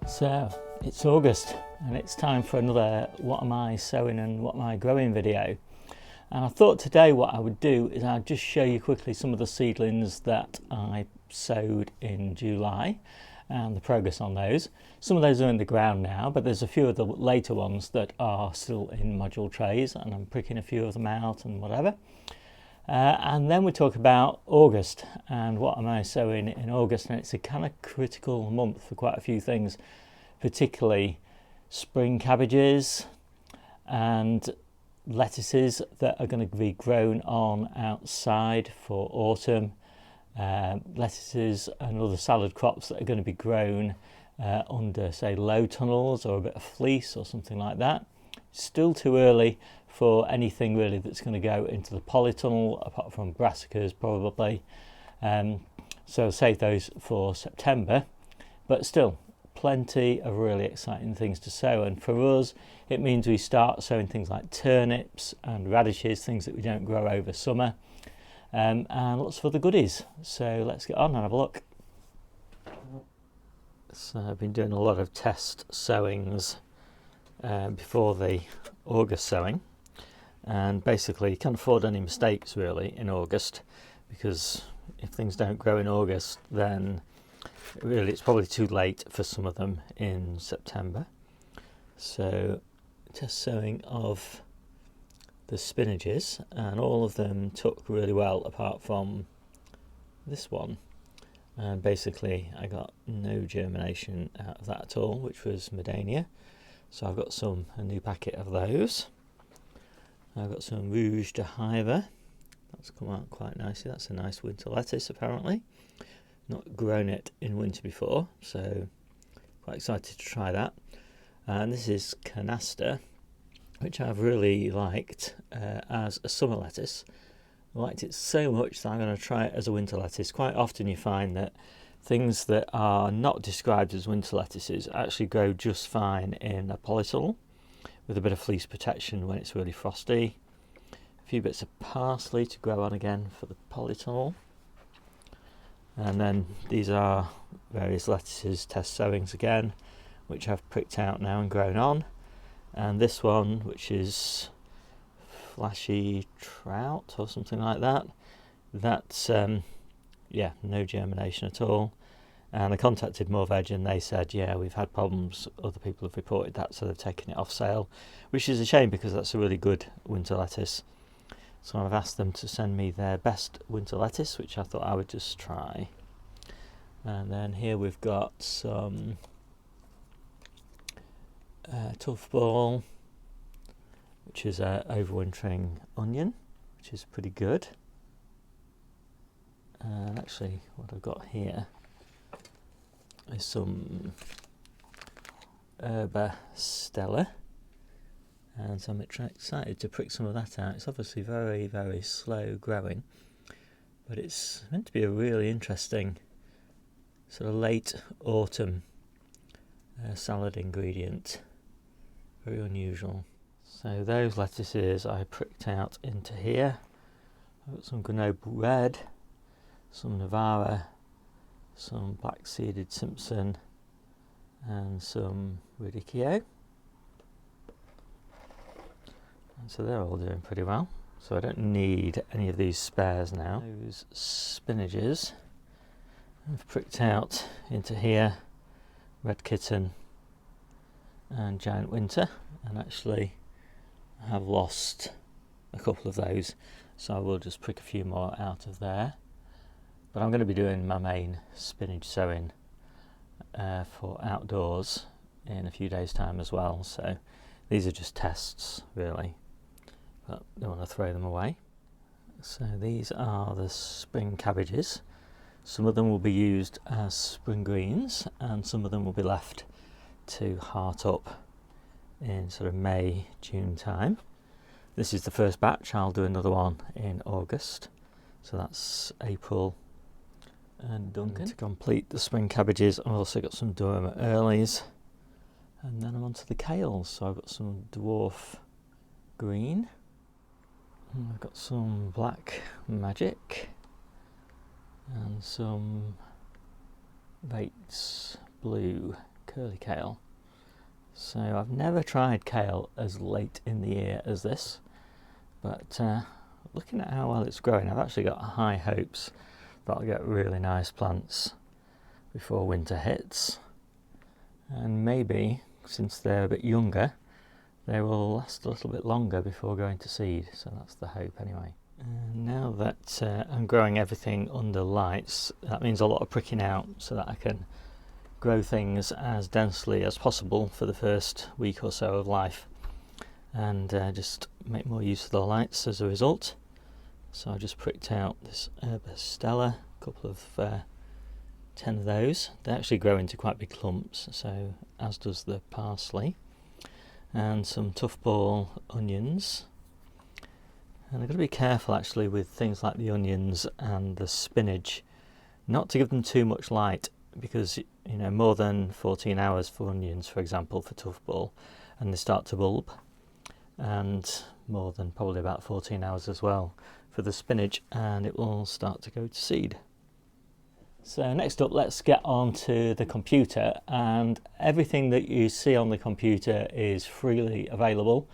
So it's August and it's time for another what am I sowing and what am I growing video. And I thought today what I would do is I'd just show you quickly some of the seedlings that I sowed in July and the progress on those. Some of those are in the ground now, but there's a few of the later ones that are still in module trays and I'm pricking a few of them out and whatever. And then we talk about August and what am I sowing in August, and it's a kind of critical month for quite a few things, particularly spring cabbages and lettuces that are going to be grown on outside for autumn, lettuces and other salad crops that are going to be grown under, say, low tunnels or a bit of fleece or something like that. Still too early for anything really that's going to go into the polytunnel, apart from brassicas probably. So save those for September, but still plenty of really exciting things to sow. And for us, it means we start sowing things like turnips and radishes, things that we don't grow over summer, and lots of other goodies. So let's get on and have a look. So I've been doing a lot of test sowings before the August sowing, and basically you can't afford any mistakes really in August, because if things don't grow in August then really it's probably too late for some of them in September. So test sowing of the spinaches, and all of them took really well apart from this one, and basically I got no germination out of that at all, which was Medania. So I've got a new packet of those. I've got some Rouge de Hiver. That's come out quite nicely. That's a nice winter lettuce apparently. Not grown it in winter before, so quite excited to try that. And this is Canasta, which I've really liked as a summer lettuce. I liked it so much that I'm going to try it as a winter lettuce. Quite often you find that things that are not described as winter lettuces actually grow just fine in a polytunnel with a bit of fleece protection when it's really frosty. A few bits of parsley to grow on again for the polytunnel. And then these are various lettuces, test sowings again, which I've pricked out now and grown on. And this one, which is Flashy Trout or something like that, that's yeah, no germination at all. And I contacted More Veg and they said, yeah, we've had problems, other people have reported that, so they've taken it off sale, which is a shame because that's a really good winter lettuce. So I've asked them to send me their best winter lettuce, which I thought I would just try. And then here we've got some tough ball, which is an overwintering onion, which is pretty good. And actually what I've got here is some Herba Stella, and so I'm excited to prick some of that out. It's obviously very, very slow growing, but it's meant to be a really interesting sort of late autumn salad ingredient. Very unusual. So those lettuces I pricked out into here. I've got some Grenoble Red, some Navarra, some black seeded Simpson, and some Radicchio. And so they're all doing pretty well. So I don't need any of these spares now. Those spinaches I've pricked out into here, Red Kitten and Giant Winter, and actually I have lost a couple of those, so I will just prick a few more out of there. But I'm going to be doing my main spinach sowing for outdoors in a few days' time as well. So these are just tests really, but I don't want to throw them away. So these are the spring cabbages. Some of them will be used as spring greens and some of them will be left to heart up in sort of May, June time. This is the first batch. I'll do another one in August. So that's April and Duncan. And to complete the spring cabbages, I've also got some Durham earlies, and then I'm on to the kales. So I've got some dwarf green, and I've got some black magic, and some Bates blue curly kale. So I've never tried kale as late in the year as this, but looking at how well it's growing, I've actually got high hopes that I'll get really nice plants before winter hits, and maybe since they're a bit younger they will last a little bit longer before going to seed, so that's the hope anyway. Now that I'm growing everything under lights, that means a lot of pricking out so that I can grow things as densely as possible for the first week or so of life, and just make more use of the lights as a result. So I just pricked out this Herba Stella, a couple of 10 of those. They actually grow into quite big clumps, so as does the parsley, and some tough ball onions. And I've got to be careful actually with things like the onions and the spinach, not to give them too much light, because you know, more than 14 hours for onions, for example, for tough ball, and they start to bulb, and more than probably about 14 hours as well for the spinach, and it will start to go to seed. So next up, let's get on to the computer, and everything that you see on the computer is freely available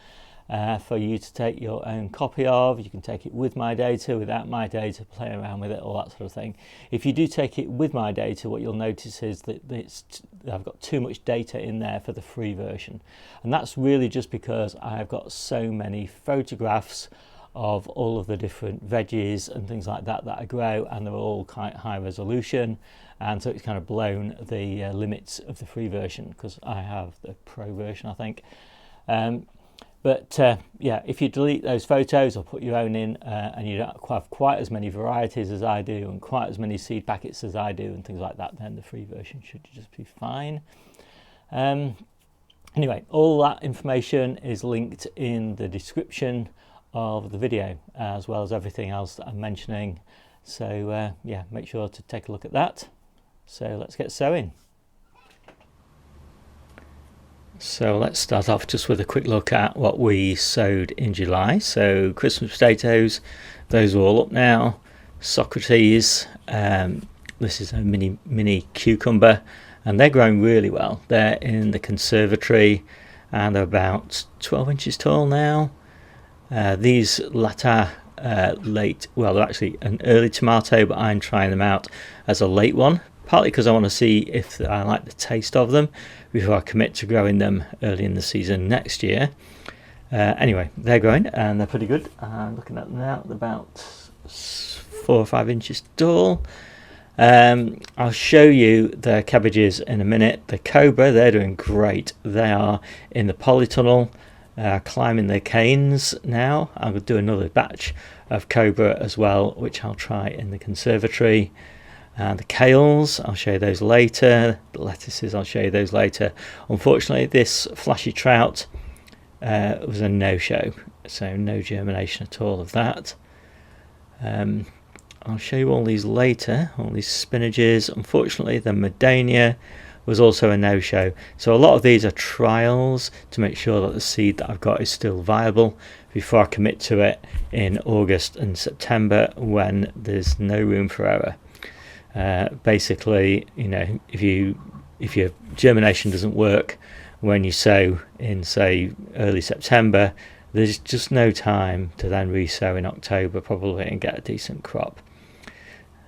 for you to take your own copy of. You can take it with My Data, without My Data, play around with it, all that sort of thing. If you do take it with My Data, what you'll notice is that I've got too much data in there for the free version, and that's really just because I've got so many photographs of all of the different veggies and things like that that I grow, and they're all quite high resolution, and so it's kind of blown the limits of the free version, because I have the pro version, I think. But yeah, if you delete those photos or put your own in, and you don't have quite as many varieties as I do and quite as many seed packets as I do and things like that, then the free version should just be fine. Anyway, all that information is linked in the description of the video, as well as everything else that I'm mentioning. So yeah, make sure to take a look at that. So let's get sowing. So let's start off just with a quick look at what we sowed in July. So Christmas potatoes, those are all up now. Socrates, this is a mini cucumber, and they're growing really well. They're in the conservatory and they're about 12 inches tall now. These latter late, well, they're actually an early tomato, but I'm trying them out as a late one, partly because I want to see if I like the taste of them before I commit to growing them early in the season next year. Anyway, they're growing and they're pretty good. I'm looking at them now, they're about 4 or 5 inches tall. I'll show you the cabbages in a minute. The cobra, they're doing great. They are in the polytunnel, climbing their canes now. I'll do another batch of cobra as well, which I'll try in the conservatory. The kales, I'll show you those later. The lettuces, I'll show you those later. Unfortunately, this flashy trout was a no-show, so no germination at all of that. I'll show you all these later, all these spinaches. Unfortunately, the Medania was also a no-show. So a lot of these are trials to make sure that the seed that I've got is still viable before I commit to it in August and September, when there's no room for error. Basically, you know, if your germination doesn't work when you sow in, say, early September, there's just no time to then re-sow in October probably and get a decent crop.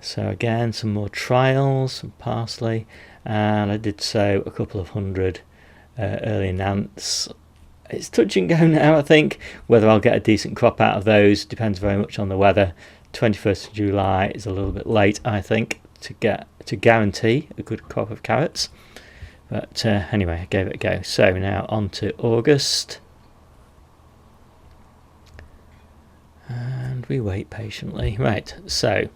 So again, some more trials, some parsley, and I did sow a couple of hundred early Nantes. It's touch and go now, I think. Whether I'll get a decent crop out of those depends very much on the weather. 21st of July is a little bit late, I think, to guarantee a good crop of carrots. But anyway, I gave it a go. So now on to August. And we wait patiently. Right, so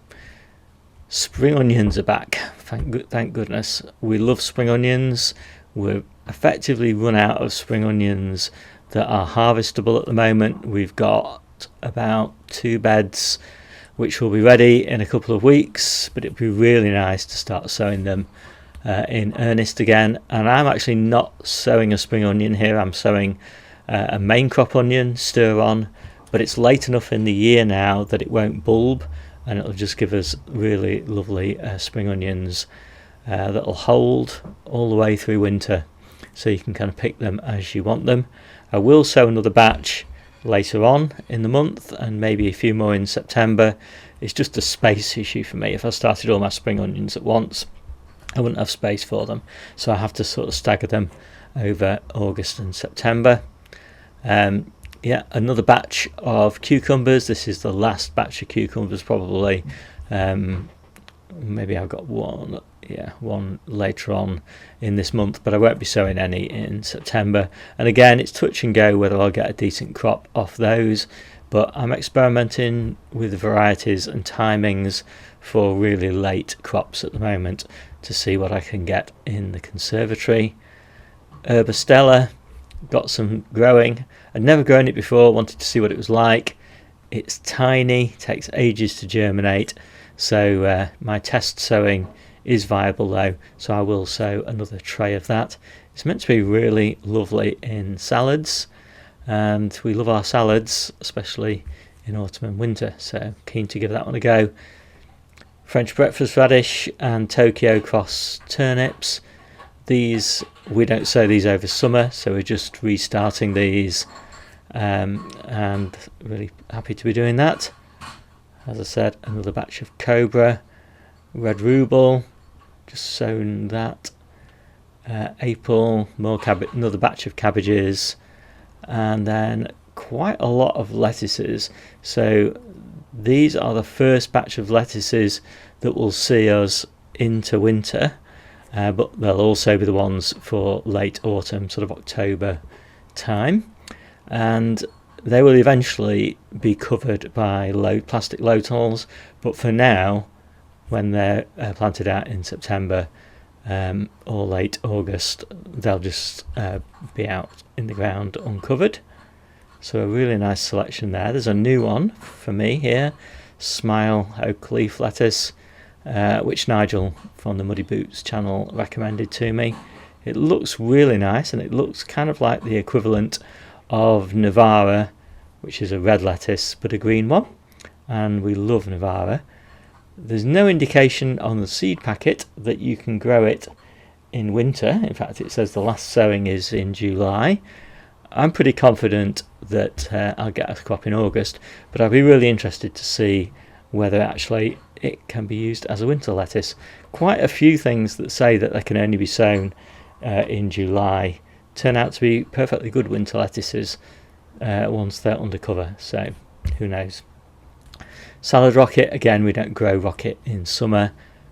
spring onions are back. Thank goodness. We love spring onions. We're effectively run out of spring onions that are harvestable at the moment. We've got about 2 beds which will be ready in a couple of weeks, but it'd be really nice to start sowing them in earnest again. And I'm actually not sowing a spring onion here. I'm sowing a main crop onion, stir on, but it's late enough in the year now that it won't bulb, and it'll just give us really lovely spring onions that'll hold all the way through winter, so you can kind of pick them as you want them. I will sow another batch later on in the month, and maybe a few more in September. It's just a space issue for me. If I started all my spring onions at once, I wouldn't have space for them, so I have to sort of stagger them over August and September. Yeah, another batch of cucumbers. This is the last batch of cucumbers probably. Maybe I've got one later on in this month, but I won't be sowing any in September. And again, it's touch and go whether I'll get a decent crop off those, but I'm experimenting with varieties and timings for really late crops at the moment to see what I can get in the conservatory. Herbostella, got some growing. I'd never grown it before, wanted to see what it was like. It's tiny, takes ages to germinate, so my test sowing is viable though, so I will sow another tray of that. It's meant to be really lovely in salads, and we love our salads, especially in autumn and winter, so keen to give that one a go. French breakfast radish and Tokyo cross turnips. These, we don't sow these over summer, so we're just restarting these, and really happy to be doing that. As I said, another batch of cobra, red rhubarb, just sown that. April, more cabbage, another batch of cabbages, and then quite a lot of lettuces. So these are the first batch of lettuces that will see us into winter, but they'll also be the ones for late autumn, sort of October time, and they will eventually be covered by plastic low talls, but for now, when they're planted out in September or late August, they'll just be out in the ground uncovered. So a really nice selection there. There's a new one for me here, Smile Oak Leaf Lettuce, which Nigel from the Muddy Boots channel recommended to me. It looks really nice, and it looks kind of like the equivalent of Navara, which is a red lettuce but a green one, and we love Navara. There's no indication on the seed packet that you can grow it in winter. In fact, it says the last sowing is in July. I'm pretty confident that I'll get a crop in August, but I'll be really interested to see whether actually it can be used as a winter lettuce. Quite a few things that say that they can only be sown in July turn out to be perfectly good winter lettuces once they're under cover, so who knows. Salad rocket, again, we don't grow rocket in summer,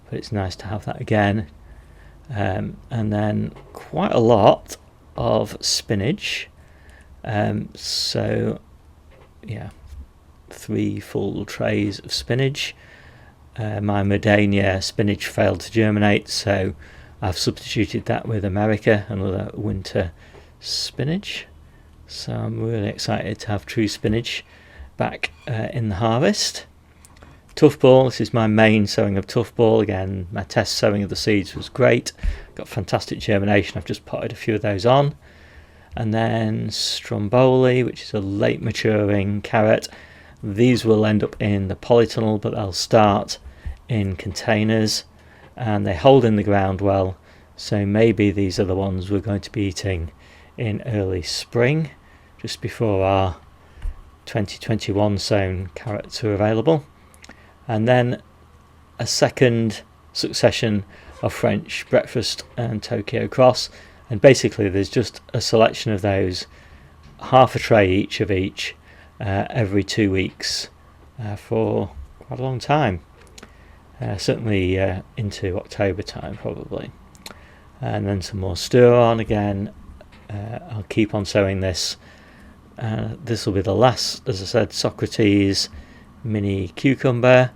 but it's nice to have that again. And then quite a lot of spinach. So yeah, 3 full trays of spinach. My Modania spinach failed to germinate, so I've substituted that with America, another winter spinach. So I'm really excited to have true spinach back in the harvest. Tough ball, this is my main sowing of tough ball. Again, my test sowing of the seeds was great, got fantastic germination. I've just potted a few of those on. And then stromboli, which is a late maturing carrot. These will end up in the polytunnel, but they'll start in containers, and they hold in the ground well, so maybe these are the ones we're going to be eating in early spring, just before our 2021 sown carrots are available. And then a second succession of French breakfast and Tokyo cross, and basically there's just a selection of those, half a tray each of each, every 2 weeks for quite a long time, certainly into October time probably. And then some more stir on again. I'll keep on sowing this. This will be the last, as I said, Socrates mini cucumber,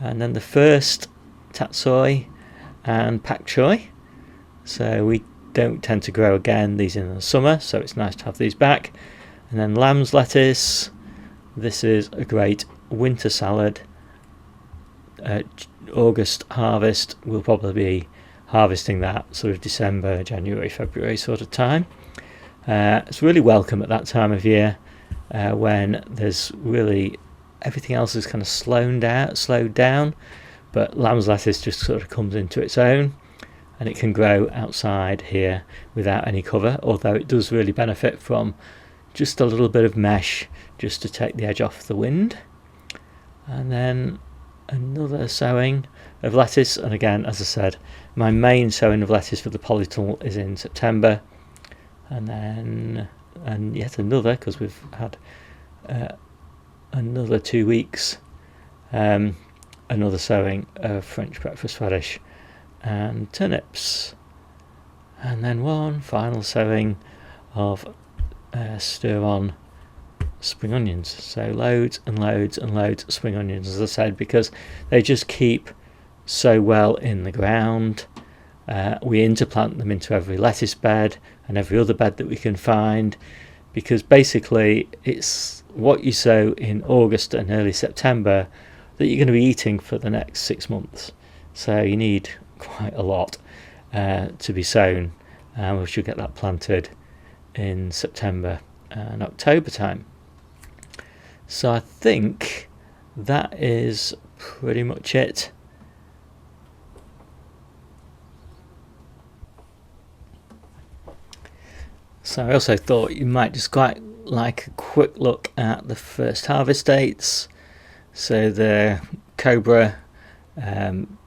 and then the first tatsoi and pak choi. So we don't tend to grow again these in the summer, so it's nice to have these back. And then lamb's lettuce. This is a great winter salad. August harvest, we'll probably be harvesting that sort of December, January, February sort of time. It's really welcome at that time of year when there's really everything else is kind of slowed down, but lamb's lettuce just sort of comes into its own. and it can grow outside here without any cover, although it does really benefit from just a little bit of mesh just to take the edge off the wind. And then another sowing of lettuce, and again, as I said, my main sowing of lettuce for the polytunnel is in September, and yet another, because we've had another 2 weeks, another sowing of French breakfast radish and turnips, and then one final sowing of stir-on spring onions. So loads and loads and loads of spring onions, as I said, because they just keep so well in the ground. We interplant them into every lettuce bed and every other bed that we can find, because basically it's what you sow in August and early September that you're going to be eating for the next 6 months. So you need quite a lot to be sown, and we should get that planted in September and October time. So I think that is pretty much it. So I also thought you might just quite like a quick look at the first harvest dates. So the Cobra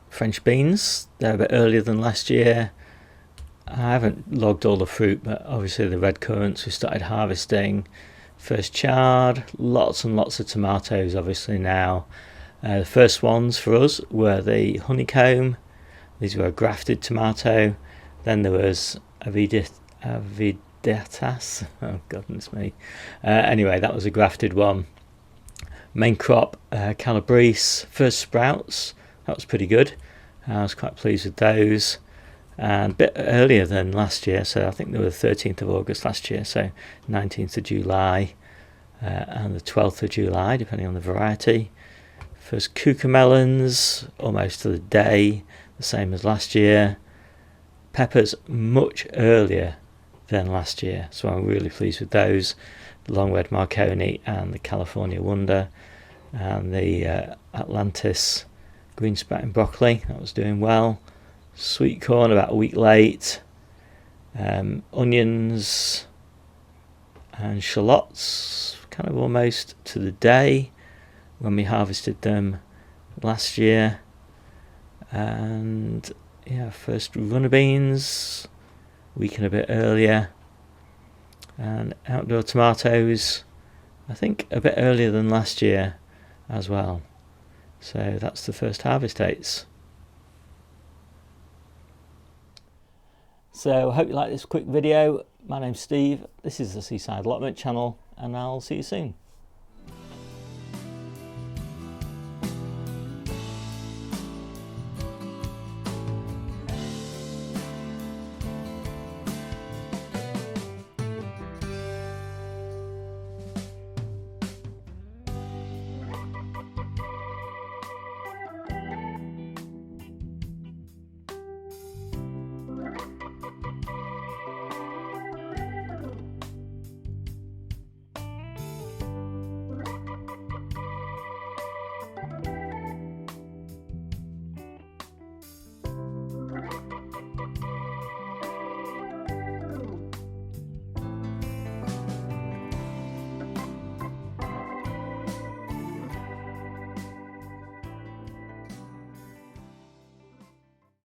French beans, they're a bit earlier than last year. I haven't logged all the fruit, but obviously the red currants we started harvesting. First chard, lots and lots of tomatoes obviously now. The first ones for us were the honeycomb. These were a grafted tomato. Then there was aviditas. Oh goodness me. Anyway, that was a grafted one. Main crop, calabrese. First sprouts, that was pretty good. I was quite pleased with those. And a bit earlier than last year, so I think they were the 13th of August last year, so 19th of July and the 12th of July, depending on the variety. First cucamelons, almost to the day, the same as last year. Peppers much earlier than last year, so I'm really pleased with those. The long red Marconi and the California Wonder, and the Atlantis green sprouting broccoli, that was doing well. Sweet corn about a week late. Onions and shallots kind of almost to the day when we harvested them last year. And yeah, first runner beans a week and a bit earlier. And outdoor tomatoes, I think a bit earlier than last year as well. So that's the first harvest dates. So I hope you like this quick video. My name's Steve, this is the Seaside Allotment channel, and I'll see you soon.